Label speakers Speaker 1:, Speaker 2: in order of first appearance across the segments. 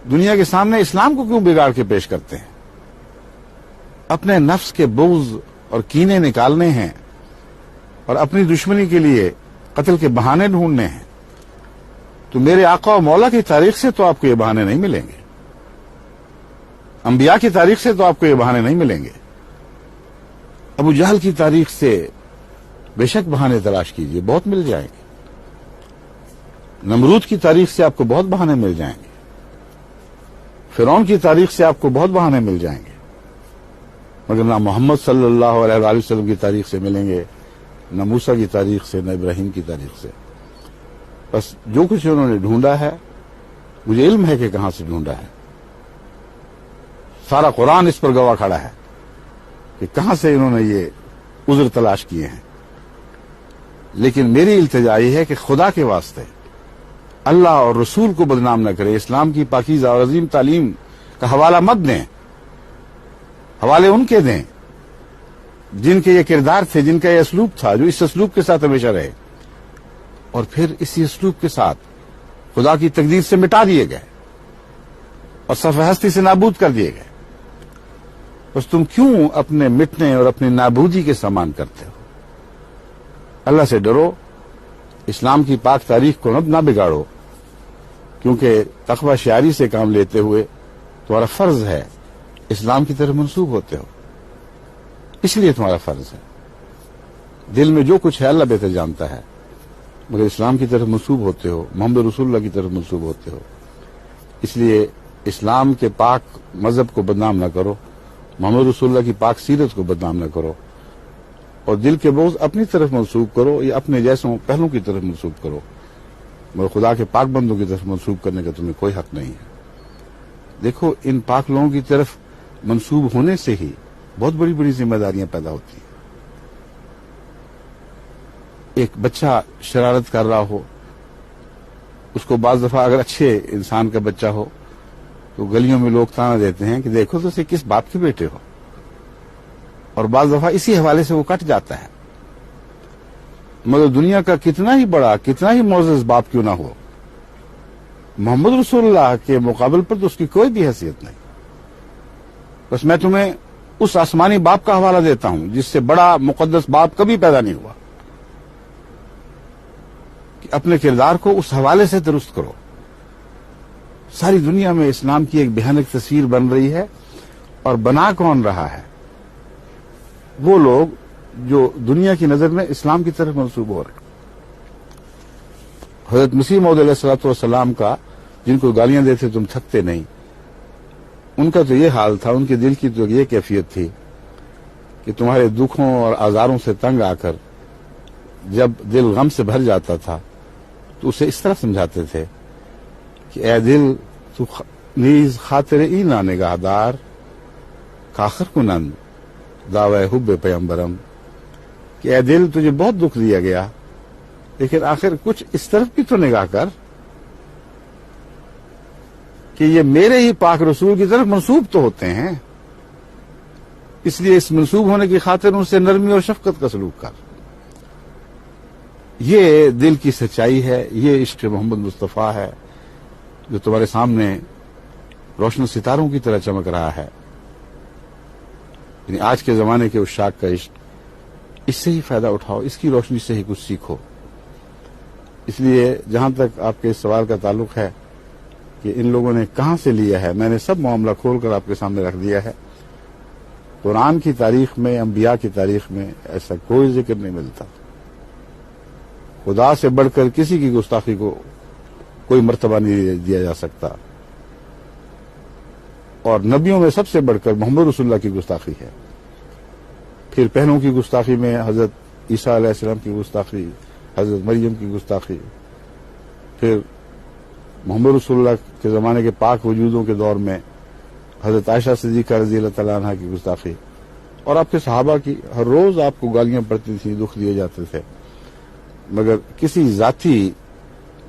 Speaker 1: دنیا کے سامنے اسلام کو کیوں بگاڑ کے پیش کرتے ہیں؟ اپنے نفس کے بغض اور کینے نکالنے ہیں اور اپنی دشمنی کے لیے قتل کے بہانے ڈھونڈنے ہیں، تو میرے آقا و مولا کی تاریخ سے تو آپ کو یہ بہانے نہیں ملیں گے، انبیاء کی تاریخ سے تو آپ کو یہ بہانے نہیں ملیں گے۔ ابو جہل کی تاریخ سے بے شک بہانے تلاش کیجئے، بہت مل جائیں گے۔ نمرود کی تاریخ سے آپ کو بہت بہانے مل جائیں گے، فرعون کی تاریخ سے آپ کو بہت بہانے مل جائیں گے، مگر نہ محمد صلی اللہ علیہ وآلہ وسلم کی تاریخ سے ملیں گے، نہ موسیٰ کی تاریخ سے، نہ ابراہیم کی تاریخ سے۔ بس جو کچھ انہوں نے ڈھونڈا ہے، مجھے علم ہے کہ کہاں سے ڈھونڈا ہے، سارا قرآن اس پر گواہ کھڑا ہے کہ کہاں سے انہوں نے یہ عذر تلاش کیے ہیں۔ لیکن میری التجا یہ ہے کہ خدا کے واسطے اللہ اور رسول کو بدنام نہ کرے، اسلام کی پاکیزہ اور عظیم تعلیم کا حوالہ مت دیں، حوالے ان کے دیں جن کے یہ کردار تھے، جن کا یہ اسلوب تھا، جو اس اسلوب کے ساتھ ہمیشہ رہے، اور پھر اسی اسلوب کے ساتھ خدا کی تقدیر سے مٹا دیے گئے اور صفحہ ہستی سے نابود کر دیے گئے۔ بس تم کیوں اپنے مٹنے اور اپنی نابودی کے سامان کرتے ہو؟ اللہ سے ڈرو، اسلام کی پاک تاریخ کو نہ بگاڑو، کیونکہ تقوی شعاری سے کام لیتے ہوئے تمہارا فرض ہے اسلام کی طرف منسوب ہوتے ہو، اس لیے تمہارا فرض ہے۔ دل میں جو کچھ ہے اللہ بہتر جانتا ہے، مگر اسلام کی طرف منسوب ہوتے ہو، محمد رسول اللہ کی طرف منسوب ہوتے ہو، اس لیے اسلام کے پاک مذہب کو بدنام نہ کرو، محمد رسول اللہ کی پاک سیرت کو بدنام نہ کرو، اور دل کے بوجھ اپنی طرف منسوب کرو یا اپنے جیسوں پہلوں کی طرف منسوب کرو، مگر خدا کے پاک بندوں کی طرف منسوب کرنے کا تمہیں کوئی حق نہیں ہے۔ دیکھو، ان پاک لوگوں کی طرف منسوب ہونے سے ہی بہت بڑی بڑی ذمہ داریاں پیدا ہوتی ہیں۔ ایک بچہ شرارت کر رہا ہو، اس کو بعض دفعہ اگر اچھے انسان کا بچہ ہو تو گلیوں میں لوگ تانا دیتے ہیں کہ دیکھو تو اسے کس باپ کے بیٹے ہو، اور بعض دفعہ اسی حوالے سے وہ کٹ جاتا ہے۔ مگر دنیا کا کتنا ہی بڑا، کتنا ہی معزز باپ کیوں نہ ہو، محمد رسول اللہ کے مقابل پر تو اس کی کوئی بھی حیثیت نہیں۔ بس میں تمہیں اس آسمانی باپ کا حوالہ دیتا ہوں جس سے بڑا مقدس باپ کبھی پیدا نہیں ہوا، کہ اپنے کردار کو اس حوالے سے درست کرو۔ ساری دنیا میں اسلام کی ایک بھیانک تصویر بن رہی ہے، اور بنا کون رہا ہے؟ وہ لوگ جو دنیا کی نظر میں اسلام کی طرف منسوب ہو رہے ہیں۔ حضرت مسیح موعود علیہ الصلوۃ والسلام کا جن کو گالیاں دیتے تم تھکتے نہیں، ان کا تو یہ حال تھا، ان کے دل کی تو یہ کیفیت تھی کہ تمہارے دکھوں اور آزاروں سے تنگ آ کر جب دل غم سے بھر جاتا تھا تو اسے اس طرح سمجھاتے تھے کہ اے دل تو نیز خاطر اینا نگاہدار، کاخر کنند دعوی حب پیمبرم، کہ اے دل تجھے بہت دکھ دیا گیا، لیکن آخر کچھ اس طرف بھی تو نگاہ کر کہ یہ میرے ہی پاک رسول کی طرف منسوب تو ہوتے ہیں، اس لیے اس منسوب ہونے کی خاطر ان سے نرمی اور شفقت کا سلوک کر۔ یہ دل کی سچائی ہے، یہ عشق محمد مصطفیٰ ہے جو تمہارے سامنے روشن ستاروں کی طرح چمک رہا ہے۔ یعنی آج کے زمانے کے عشاق کا عشق، اس سے ہی فائدہ اٹھاؤ، اس کی روشنی سے ہی کچھ سیکھو۔ اس لیے جہاں تک آپ کے اس سوال کا تعلق ہے کہ ان لوگوں نے کہاں سے لیا ہے، میں نے سب معاملہ کھول کر آپ کے سامنے رکھ دیا ہے۔ قرآن کی تاریخ میں، انبیاء کی تاریخ میں ایسا کوئی ذکر نہیں ملتا۔ خدا سے بڑھ کر کسی کی گستاخی کو کوئی مرتبہ نہیں دیا جا سکتا، اور نبیوں میں سب سے بڑھ کر محمد رسول اللہ کی گستاخی ہے۔ پھر پہلوں کی گستاخی میں حضرت عیسیٰ علیہ السلام کی گستاخی، حضرت مریم کی گستاخی، پھر محمد رسول اللہ کے زمانے کے پاک وجودوں کے دور میں حضرت عائشہ صدیقہ رضی اللہ تعالیٰ عنہ کی گستاخی، اور آپ کے صحابہ کی ہر روز آپ کو گالیاں پڑتی تھیں، دکھ دیے جاتے تھے، مگر کسی ذاتی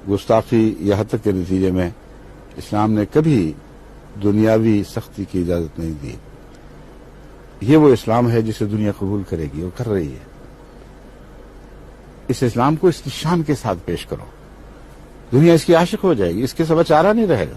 Speaker 1: گستاخی یا حتک کے نتیجے میں اسلام نے کبھی دنیاوی سختی کی اجازت نہیں دی۔ یہ وہ اسلام ہے جسے دنیا قبول کرے گی اور کر رہی ہے۔ اس اسلام کو اس کی شان کے ساتھ پیش کرو، دنیا اس کی عاشق ہو جائے گی، اس کے سوا چارہ نہیں رہے گا۔